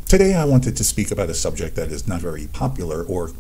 Today I wanted to speak about a subject that is not very popular or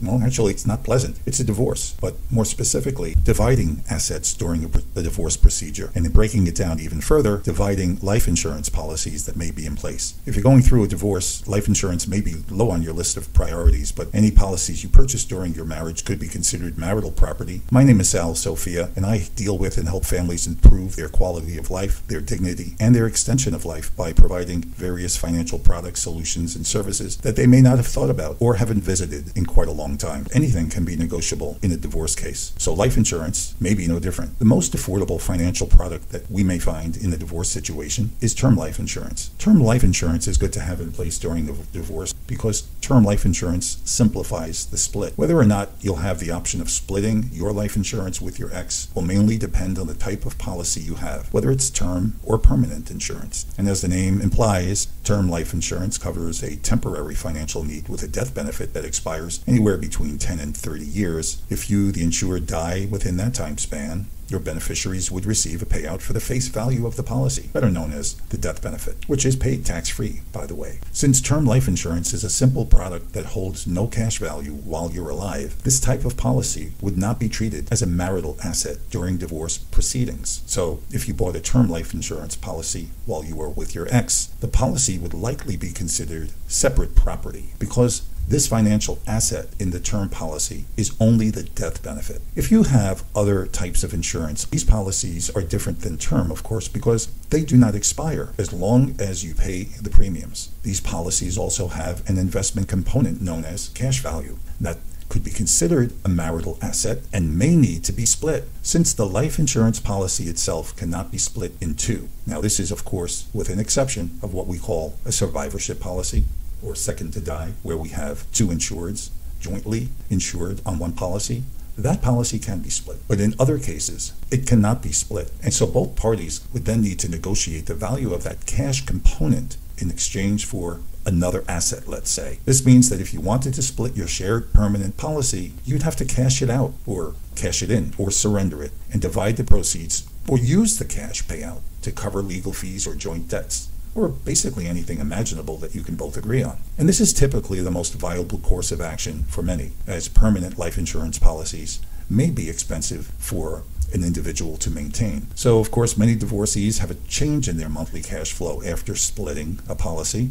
well, actually, it's not pleasant. It's a divorce, but more specifically, dividing assets during the divorce procedure, and in breaking it down even further, dividing life insurance policies that may be in place. If you're going through a divorce, life insurance may be low on your list of priorities, but any policies you purchase during your marriage could be considered marital property. My name is Sal Sofia, and I deal with and help families improve their quality of life, their dignity, and their extension of life by providing various financial products, solutions, and services that they may not have thought about or haven't visited in quite a long time. Anything can be negotiable in a divorce case, so life insurance may be no different. The most affordable financial product that we may find in a divorce situation is term life insurance. Term life insurance is good to have in place during the divorce because term life insurance simplifies the split. Whether or not you'll have the option of splitting your life insurance with your ex will mainly depend on the type of policy you have, whether it's term or permanent insurance. And as the name implies, term life insurance covers a temporary financial need with a death benefit that expires anywhere between 10 and 30 years. If you, the insured, die within that time span, your beneficiaries would receive a payout for the face value of the policy, better known as the death benefit, which is paid tax-free, by the way. Since term life insurance is a simple product that holds no cash value while you're alive, this type of policy would not be treated as a marital asset during divorce proceedings. So, if you bought a term life insurance policy while you were with your ex, the policy would likely be considered separate property because this financial asset in the term policy is only the death benefit. If you have other types of insurance, these policies are different than term, of course, because they do not expire as long as you pay the premiums. These policies also have an investment component known as cash value that could be considered a marital asset and may need to be split, since the life insurance policy itself cannot be split in two. Now, this is, of course, with an exception of what we call a survivorship policy, or second to die, where we have two insureds jointly insured on one policy. That policy can be split, but in other cases, it cannot be split. And so both parties would then need to negotiate the value of that cash component in exchange for another asset, let's say. This means that if you wanted to split your shared permanent policy, you'd have to cash it out, or cash it in, or surrender it, and divide the proceeds, or use the cash payout to cover legal fees or joint debts, or basically anything imaginable that you can both agree on. And this is typically the most viable course of action for many, as permanent life insurance policies may be expensive for an individual to maintain. So, of course, many divorcees have a change in their monthly cash flow after splitting a policy.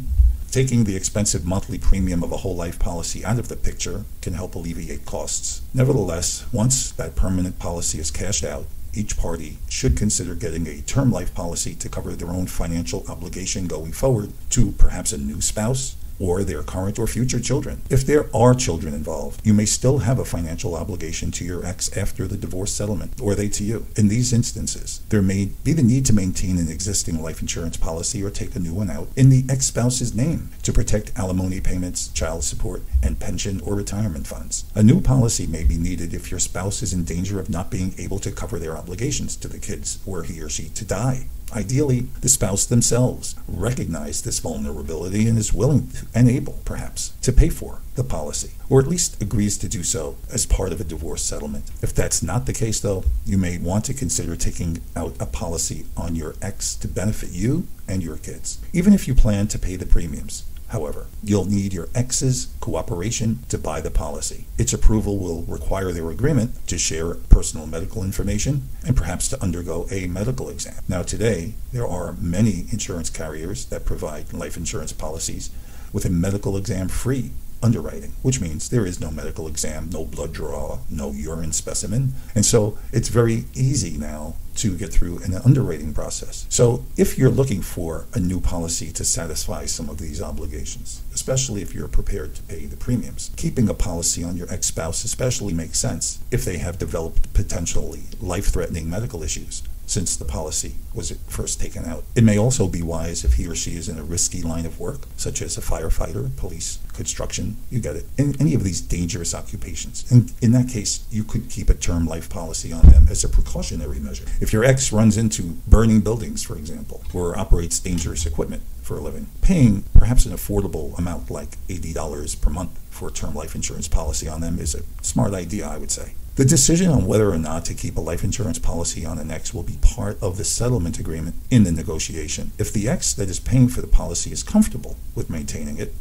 Taking the expensive monthly premium of a whole life policy out of the picture can help alleviate costs. Nevertheless, once that permanent policy is cashed out, each party should consider getting a term life policy to cover their own financial obligation going forward to perhaps a new spouse or their current or future children. If there are children involved, you may still have a financial obligation to your ex after the divorce settlement, or they to you. In these instances, there may be the need to maintain an existing life insurance policy or take a new one out in the ex-spouse's name to protect alimony payments, child support, and pension or retirement funds. A new policy may be needed if your spouse is in danger of not being able to cover their obligations to the kids, were he or she to die. Ideally, the spouse themselves recognize this vulnerability and is willing and able, perhaps, to pay for the policy, or at least agrees to do so as part of a divorce settlement. If that's not the case, though, you may want to consider taking out a policy on your ex to benefit you and your kids, even if you plan to pay the premiums. However, you'll need your ex's cooperation to buy the policy. Its approval will require their agreement to share personal medical information and perhaps to undergo a medical exam. Now, today, there are many insurance carriers that provide life insurance policies with a medical exam-free underwriting, which means there is no medical exam, no blood draw, no urine specimen, and so it's very easy now to get through an underwriting process. So if you're looking for a new policy to satisfy some of these obligations, especially if you're prepared to pay the premiums, keeping a policy on your ex-spouse especially makes sense if they have developed potentially life-threatening medical issues since the policy was first taken out. It may also be wise if he or she is in a risky line of work, such as a firefighter, police, construction, you get it, in any of these dangerous occupations. And in that case, you could keep a term life policy on them as a precautionary measure. If your ex runs into burning buildings, for example, or operates dangerous equipment for a living, paying perhaps an affordable amount like $80 per month for a term life insurance policy on them is a smart idea, I would say. The decision on whether or not to keep a life insurance policy on an ex will be part of the settlement agreement in the negotiation. If the ex that is paying for the policy is comfortable with maintaining it,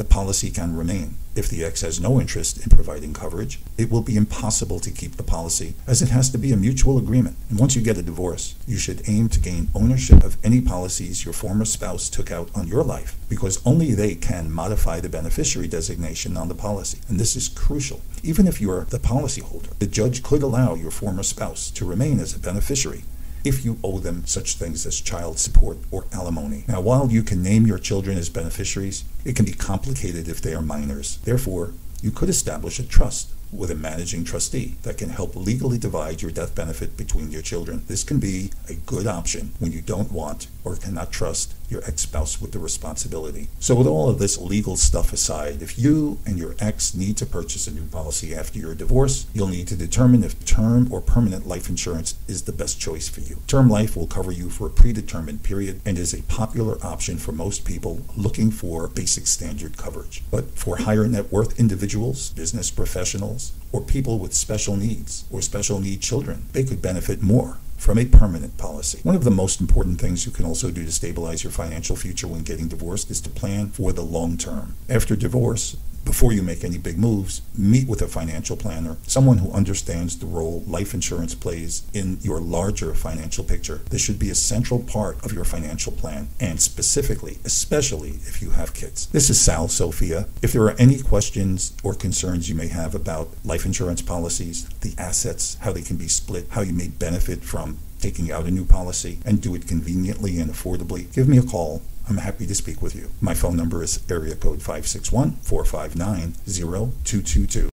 the policy can remain. If the ex has no interest in providing coverage, it will be impossible to keep the policy, as it has to be a mutual agreement. And once you get a divorce, you should aim to gain ownership of any policies your former spouse took out on your life, because only they can modify the beneficiary designation on the policy. And this is crucial. Even if you are the policyholder, the judge could allow your former spouse to remain as a beneficiary if you owe them such things as child support or alimony. Now, while you can name your children as beneficiaries, it can be complicated if they are minors. Therefore, you could establish a trust with a managing trustee that can help legally divide your death benefit between your children. This can be a good option when you don't want or cannot trust your ex-spouse with the responsibility. So with all of this legal stuff aside, if you and your ex need to purchase a new policy after your divorce, you'll need to determine if term or permanent life insurance is the best choice for you. Term life will cover you for a predetermined period and is a popular option for most people looking for basic standard coverage. But for higher net worth individuals, business professionals, or people with special needs or special need children, they could benefit more from a permanent policy. One of the most important things you can also do to stabilize your financial future when getting divorced is to plan for the long term. After divorce, before you make any big moves, meet with a financial planner, someone who understands the role life insurance plays in your larger financial picture. This should be a central part of your financial plan, and specifically, especially if you have kids. This is Sal Sofia. If there are any questions or concerns you may have about life insurance policies, the assets, how they can be split, how you may benefit from taking out a new policy and do it conveniently and affordably, give me a call. I'm happy to speak with you. My phone number is area code 561-459-0222.